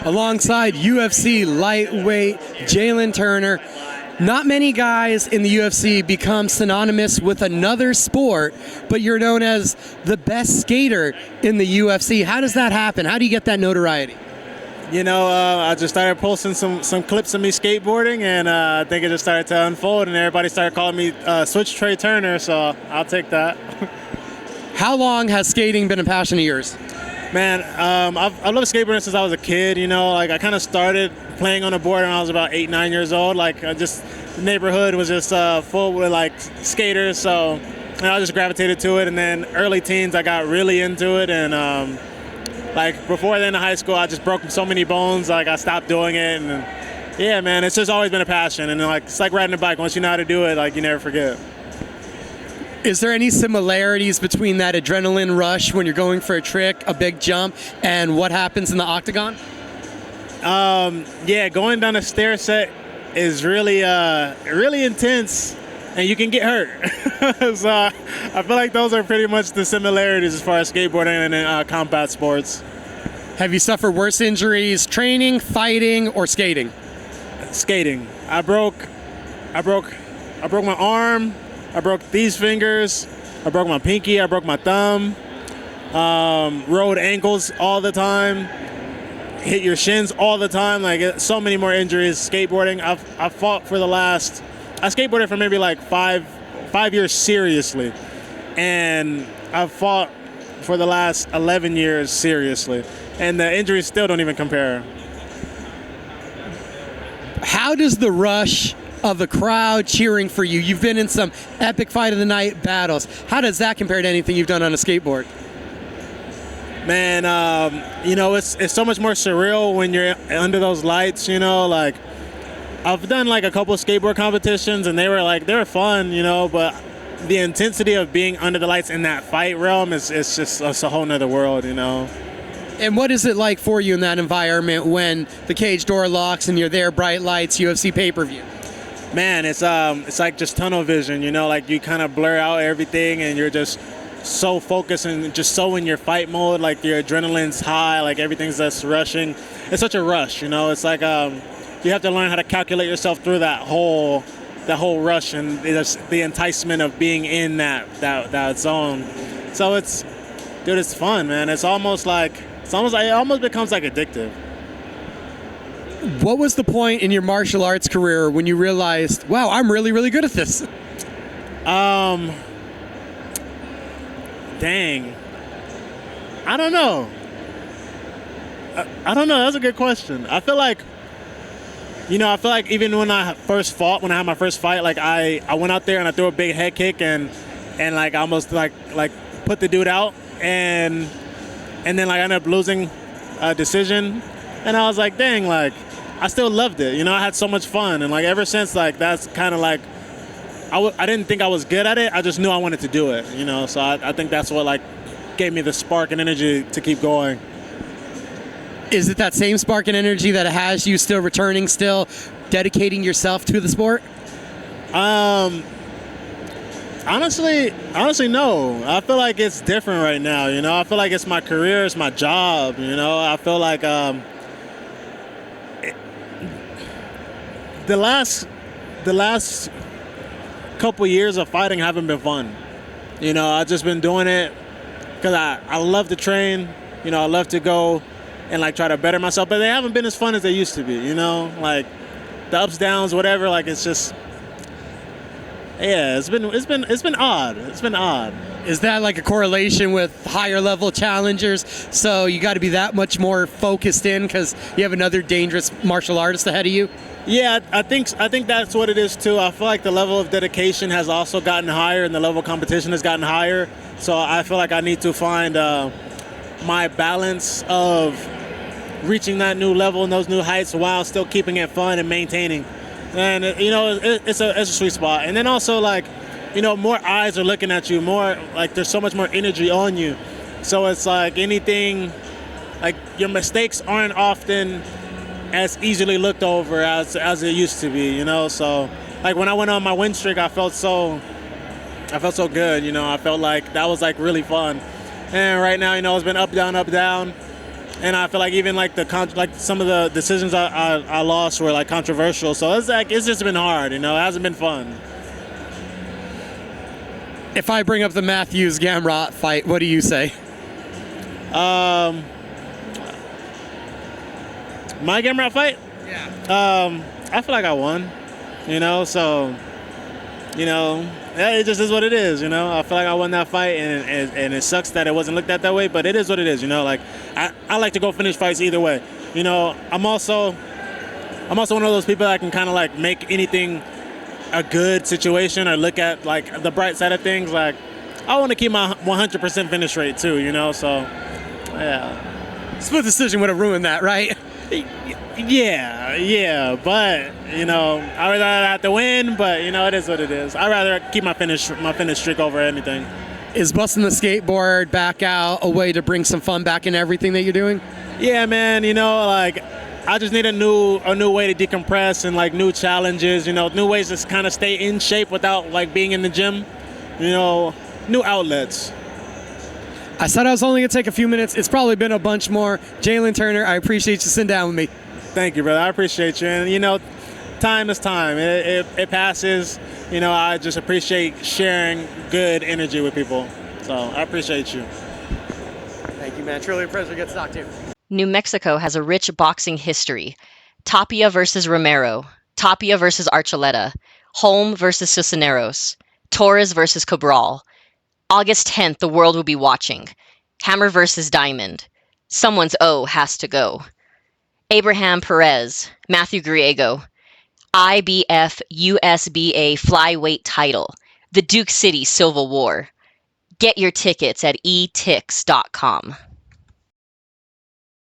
alongside UFC lightweight Jalin Turner. Not many guys in the UFC become synonymous with another sport, but you're known as the best skater in the UFC. How does that happen? How do you get that notoriety? You know, I just started posting some clips of me skateboarding, and I think it just started to unfold, and everybody started calling me Switch Tray Turner, so I'll take that. How long has skating been a passion of yours? Man, I've loved skateboarding since I was a kid, you know. Like, I kind of started playing on a board when I was about 8, 9 years old. Like, the neighborhood was just full with, like, skaters, so I just gravitated to it. And then early teens, I got really into it, and like, before then in high school, I just broke so many bones, like, I stopped doing it. And yeah, man, it's just always been a passion. And, like, it's like riding a bike. Once you know how to do it, like, you never forget. Is there any similarities between that adrenaline rush when you're going for a trick, a big jump, and what happens in the octagon? Yeah, going down a stair set is really intense, and you can get hurt. So I feel like those are pretty much the similarities as far as skateboarding and combat sports. Have you suffered worse injuries training, fighting, or skating? Skating. I broke my arm. I broke these fingers. I broke my pinky. I broke my thumb. Rode ankles all the time. Hit your shins all the time. Like, so many more injuries. Skateboarding. I fought for I skateboarded for maybe like five years seriously, and I've fought for the last 11 years seriously, and the injuries still don't even compare. How does the rush of the crowd cheering for you? You've been in some epic fight of the night battles. How does that compare to anything you've done on a skateboard? Man, you know, it's so much more surreal when you're under those lights, you know. Like, I've done like a couple of skateboard competitions, and they were fun, you know, but the intensity of being under the lights in that fight realm it's a whole nother world, you know. And what is it like for you in that environment when the cage door locks and you're there, bright lights, UFC pay-per-view? Man, it's like just tunnel vision, you know, like you kind of blur out everything and you're just so focused and just so in your fight mode, like your adrenaline's high, like everything's just rushing. It's such a rush, you know. It's like you have to learn how to calculate yourself through that whole rush and the enticement of being in that zone. So it's fun, man. It almost becomes like addictive. What was the point in your martial arts career when you realized, wow, I'm really, really good at this? Dang. I don't know. That's a good question. I feel like even when I had my first fight, like I went out there and I threw a big head kick and like almost like put the dude out and then like I ended up losing a decision, and I was like, dang, like I still loved it, you know. I had so much fun, and like ever since, like that's kind of like I didn't think I was good at it. I just knew I wanted to do it, you know. So I think that's what like gave me the spark and energy to keep going. Is it that same spark and energy that has you still returning, still dedicating yourself to the sport? Honestly, no. I feel like it's different right now, you know. I feel like it's my career, it's my job, you know. I feel like the last couple years of fighting haven't been fun. You know, I've just been doing it because I love to train. You know, I love to go and like try to better myself, but they haven't been as fun as they used to be. You know, like the ups, downs, whatever. Like it's just, yeah, it's been odd. It's been odd. Is that like a correlation with higher level challengers? So you got to be that much more focused in because you have another dangerous martial artist ahead of you? Yeah, I think that's what it is too. I feel like the level of dedication has also gotten higher and the level of competition has gotten higher. So I feel like I need to find my balance of reaching that new level and those new heights while still keeping it fun and maintaining. And you know, it's a sweet spot. And then also like, you know, more eyes are looking at you, more like there's so much more energy on you. So it's like anything, like your mistakes aren't often as easily looked over as it used to be, you know. So like when I went on my win streak, I felt so good, you know. I felt like that was like really fun. And right now, you know, it's been up, down, And I feel like even like like some of the decisions I lost were like controversial. So it's like it's just been hard, you know. It hasn't been fun. If I bring up the Matthews Gamrot fight, what do you say? My Gamrot fight? Yeah. I feel like I won, you know. So, you know, it just is what it is, you know. I feel like I won that fight, and it sucks that it wasn't looked at that way, but it is what it is, you know. Like I like to go finish fights either way, you know. I'm also one of those people that can kind of like make anything a good situation or look at like the bright side of things. Like I want to keep my 100% finish rate too, you know. So yeah, Split decision would have ruined that, right? yeah, but you know, I would rather have to win, but you know, it is what it is. I'd rather keep my finish streak over anything. Is busting the skateboard back out a way to bring some fun back in everything that you're doing? Yeah, man. You know, like I just need a new way to decompress and like new challenges. You know, new ways to kind of stay in shape without like being in the gym. You know, new outlets. I said I was only going to take a few minutes. It's probably been a bunch more. Jalin Turner, I appreciate you sitting down with me. Thank you, brother. I appreciate you. And, you know, time is time. It passes. You know, I just appreciate sharing good energy with people. So I appreciate you. Thank you, man. Truly a pleasure to get to talk to you. New Mexico has a rich boxing history. Tapia versus Romero. Tapia versus Archuleta. Holm versus Cisneros. Torres versus Cabral. August 10th, the world will be watching. Hammer versus Diamond. Someone's O has to go. Abraham Perez, Matthew Griego. IBF USBA flyweight title. The Duke City Civil War. Get your tickets at etix.com.